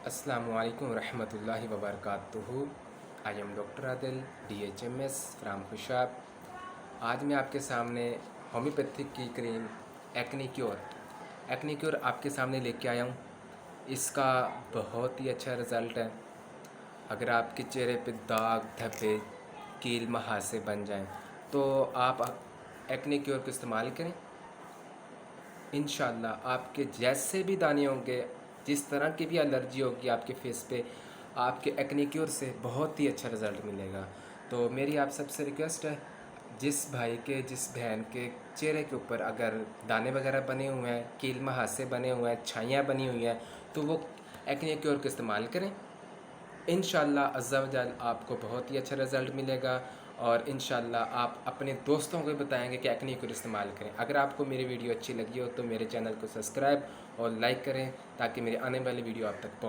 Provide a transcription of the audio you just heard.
अस्सलामुअलैकुम रहमतुल्लाहि व बरकातुहू। I am doctor Adil DHMS from Khushab. आज मैं आपके सामने होम्योपैथिक की क्रीम एक्नी क्योर आपके सामने लेके आया हूँ। इसका बहुत ही अच्छा रिज़ल्ट है। अगर आपके चेहरे पे दाग धब्बे कील महासे बन जाएं तो आप एक्नी क्योर को इस्तेमाल करें। इंशाल्लाह आपके जैसे भी दाने होंगे, जिस तरह की भी एलर्जी होगी आपके फेस पे, आपके एक्नी क्योर से बहुत ही अच्छा रिज़ल्ट मिलेगा। तो मेरी आप सबसे रिक्वेस्ट है, जिस भाई के जिस बहन के चेहरे के ऊपर अगर दाने वगैरह बने हुए हैं, कील महासे बने हुए हैं, छाइयाँ बनी हुई हैं, तो वो एक्नी क्योर का इस्तेमाल करें। इंशाल्लाह अज़्ज़ा वजल आपको बहुत ही अच्छा रिज़ल्ट मिलेगा और इंशाल्लाह आप अपने दोस्तों को भी बताएंगे कि एक्नी क्योर इस्तेमाल करें। अगर आपको मेरी वीडियो अच्छी लगी हो तो मेरे चैनल को सब्सक्राइब और लाइक करें ताकि मेरे आने वाली वीडियो आप तक पहुँचे।